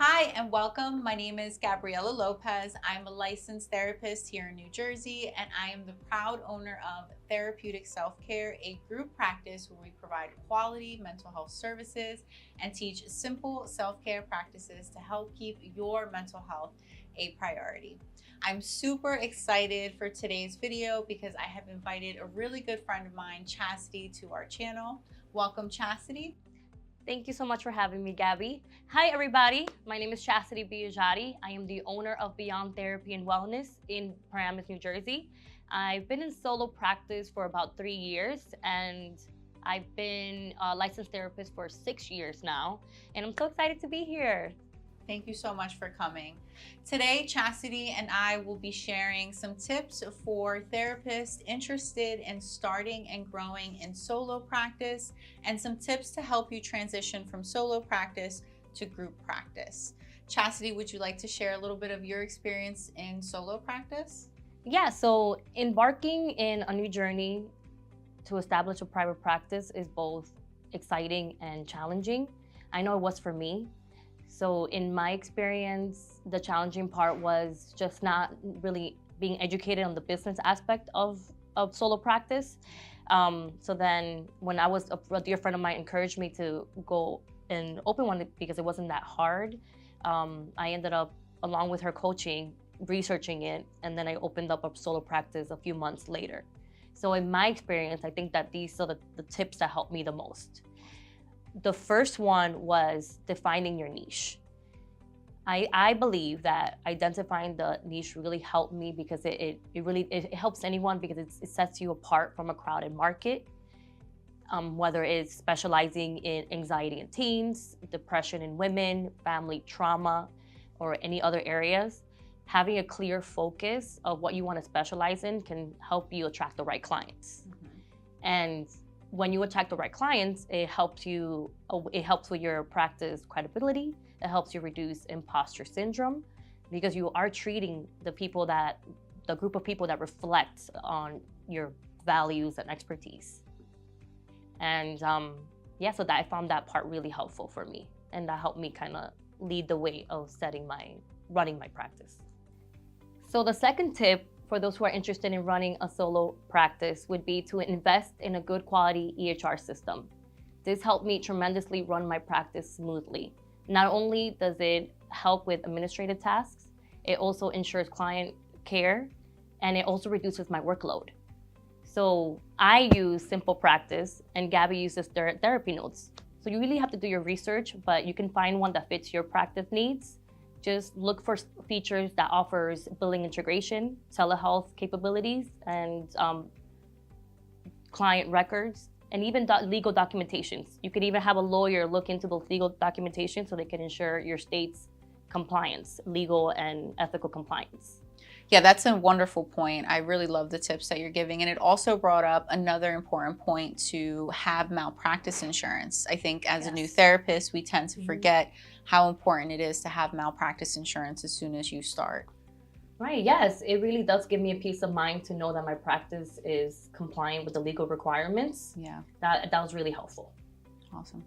Hi and welcome. My name is Gabriela Lopez. I'm a licensed therapist here in New Jersey, and I am the proud owner of Therapeutic Self-Care, a group practice where we provide quality mental health services and teach simple self-care practices to help keep your mental health a priority. I'm super excited for today's video because I have invited a really good friend of mine, Chastity, to our channel. Welcome, Chastity. Thank you so much for having me, Gabby. Hi, everybody. My name is Chastity Biagiotti. I am the owner of Beyond Therapy and Wellness in Paramus, New Jersey. I've been in solo practice for about 3 years, and I've been a licensed therapist for 6 years now, and I'm so excited to be here. Thank you so much for coming. Today, Chastity and I will be sharing some tips for therapists interested in starting and growing in solo practice, and some tips to help you transition from solo practice to group practice. Chastity, would you like to share a little bit of your experience in solo practice? Yeah, so embarking in a new journey to establish a private practice is both exciting and challenging. I know it was for me. So in my experience, the challenging part was just not really being educated on the business aspect of solo practice. So then when a dear friend of mine encouraged me to go and open one because it wasn't that hard, I ended up, along with her coaching, researching it, and then I opened up a solo practice a few months later. So in my experience, I think that these are the tips that helped me the most. The first one was defining your niche. I believe that identifying the niche really helped me because it helps anyone because it sets you apart from a crowded market. Whether it's specializing in anxiety in teens, depression in women, family trauma, or any other areas, having a clear focus of what you want to specialize in can help you attract the right clients. And when you attract the right clients, it helps with your practice credibility. It helps you reduce imposter syndrome because you are treating the group of people that reflect on your values and expertise. And so that I found that part really helpful for me, and that helped me kind of lead the way of running my practice. So the second tip for those who are interested in running a solo practice would be to invest in a good quality EHR system. This helped me tremendously run my practice smoothly. Not only does it help with administrative tasks, it also ensures client care, and it also reduces my workload. So I use Simple Practice, and Gabby uses therapy notes. So you really have to do your research, but you can find one that fits your practice needs. Just look for features that offers billing integration, telehealth capabilities, and client records, and even legal documentations. You could even have a lawyer look into those legal documentation so they can ensure your state's compliance, legal and ethical compliance. Yeah, that's a wonderful point. I really love the tips that you're giving. And it also brought up another important point to have malpractice insurance. I think as a new therapist, we tend to forget how important it is to have malpractice insurance as soon as you start. Right, yes, it really does give me a peace of mind to know that my practice is compliant with the legal requirements. Yeah. That was really helpful. Awesome.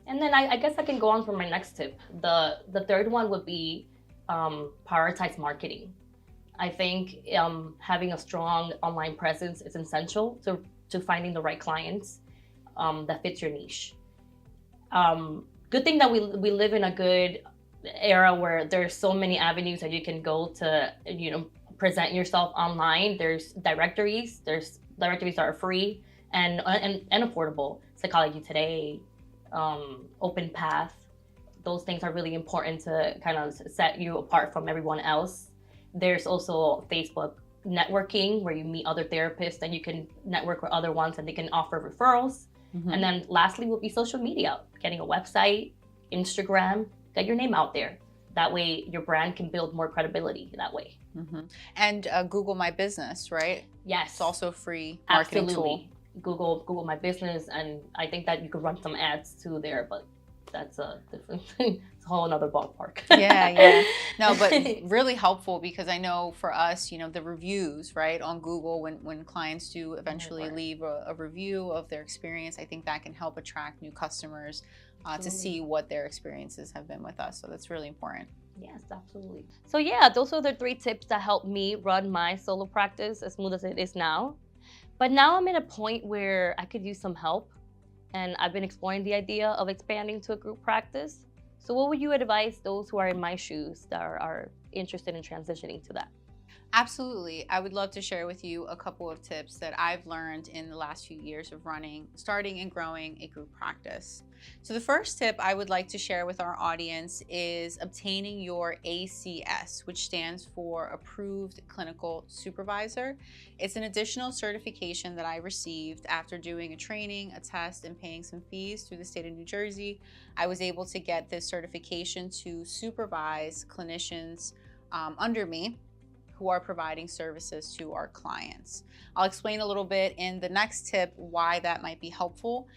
And then I guess I can go on for my next tip. The third one would be prioritize marketing. I think having a strong online presence is essential to finding the right clients that fits your niche. Good thing that we live in a good era where there's so many avenues that you can go to, present yourself online. There's directories that are free and affordable. Psychology Today, OpenPath. Those things are really important to kind of set you apart from everyone else. There's also Facebook networking where you meet other therapists and you can network with other ones and they can offer referrals. And then lastly will be social media, getting a website, Instagram, get your name out there. That way your brand can build more credibility that way. And Google My Business, right? Yes. It's also free marketing Absolutely. tool. Google My Business, and I think that you could run some ads too there, but that's a different thing. It's a whole another ballpark. Yeah. No, but really helpful, because I know for us, the reviews, right, on Google, when clients do eventually leave a review of their experience, I think that can help attract new customers to see what their experiences have been with us. So that's really important. Yes, absolutely. So yeah, those are the 3 tips that helped me run my solo practice as smooth as it is now. But now I'm at a point where I could use some help, and I've been exploring the idea of expanding to a group practice. So what would you advise those who are in my shoes that are interested in transitioning to that? Absolutely. I would love to share with you a couple of tips that I've learned in the last few years of starting and growing a group practice. So the first tip I would like to share with our audience is obtaining your ACS, which stands for Approved Clinical Supervisor. It's an additional certification that I received after doing a training, a test, and paying some fees through the state of New Jersey. I was able to get this certification to supervise clinicians under me who are providing services to our clients. I'll explain a little bit in the next tip why that might be helpful.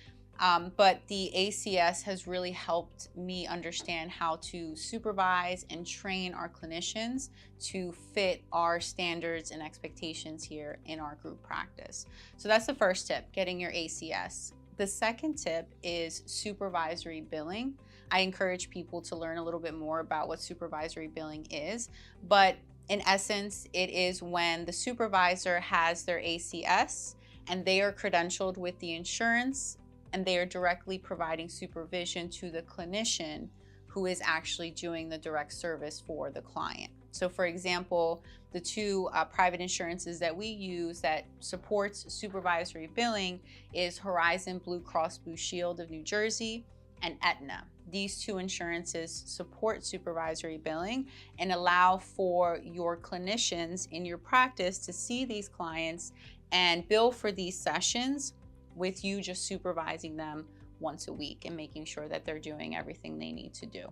But the ACS has really helped me understand how to supervise and train our clinicians to fit our standards and expectations here in our group practice. So that's the first tip, getting your ACS. The second tip is supervisory billing. I encourage people to learn a little bit more about what supervisory billing is, but in essence, it is when the supervisor has their ACS and they are credentialed with the insurance and they are directly providing supervision to the clinician who is actually doing the direct service for the client. So for example, the 2 private insurances that we use that supports supervisory billing is Horizon Blue Cross Blue Shield of New Jersey and Aetna. These 2 insurances support supervisory billing and allow for your clinicians in your practice to see these clients and bill for these sessions with you just supervising them once a week and making sure that they're doing everything they need to do.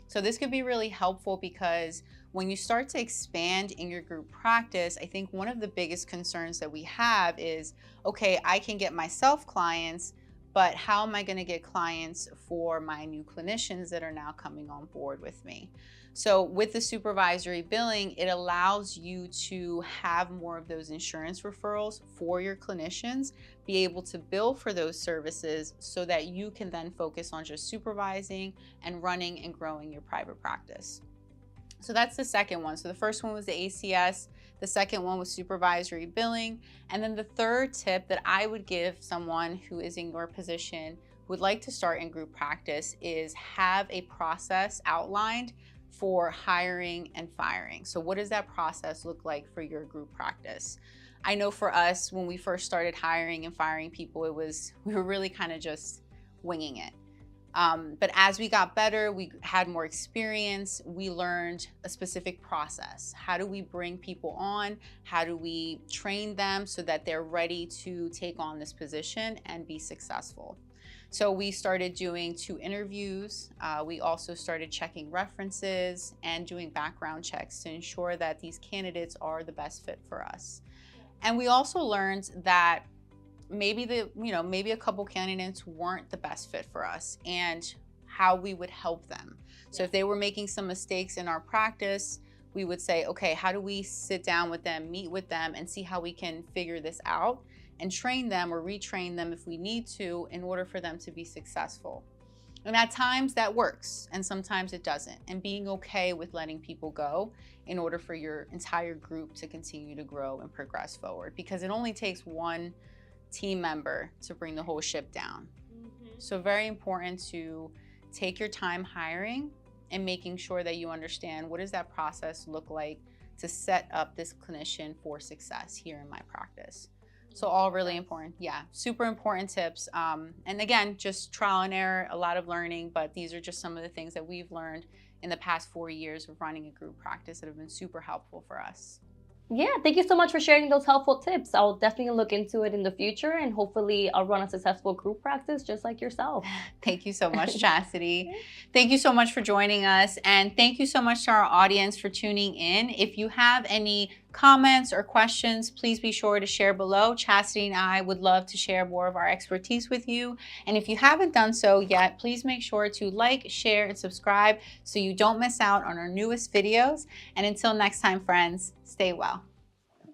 So this could be really helpful because when you start to expand in your group practice, I think one of the biggest concerns that we have is, okay, I can get myself clients, but how am I going to get clients for my new clinicians that are now coming on board with me? So with the supervisory billing, it allows you to have more of those insurance referrals for your clinicians, be able to bill for those services so that you can then focus on just supervising and running and growing your private practice. So that's the second one. So the first one was the ACS. The second one was supervisory billing. And then the third tip that I would give someone who is in your position, who would like to start in group practice, is have a process outlined for hiring and firing. So what does that process look like for your group practice? I know for us, when we first started hiring and firing people, we were really kind of just winging it. But as we got better, we had more experience, we learned a specific process. How do we bring people on? How do we train them so that they're ready to take on this position and be successful? So we started doing 2 interviews. We also started checking references and doing background checks to ensure that these candidates are the best fit for us. And we also learned that maybe a couple candidates weren't the best fit for us and how we would help them. So if they were making some mistakes in our practice, we would say, okay, how do we sit down with them, meet with them, and see how we can figure this out and train them or retrain them if we need to in order for them to be successful. And at times that works and sometimes it doesn't. And being okay with letting people go in order for your entire group to continue to grow and progress forward, because it only takes one team member to bring the whole ship down. So very important to take your time hiring and making sure that you understand what does that process look like to set up this clinician for success here in my practice. So all really important. Yeah, super important tips. And again, just trial and error, a lot of learning, but these are just some of the things that we've learned in the past 4 years of running a group practice that have been super helpful for us. Yeah, thank you so much for sharing those helpful tips. I'll definitely look into it in the future, and hopefully I'll run a successful group practice just like yourself. Thank you so much, Chastity. Thank you so much for joining us, and thank you so much to our audience for tuning in. If you have any comments or questions, please be sure to share below. Chastity and I would love to share more of our expertise with you. And if you haven't done so yet, please make sure to like, share, and subscribe so you don't miss out on our newest videos. And until next time, friends, stay well.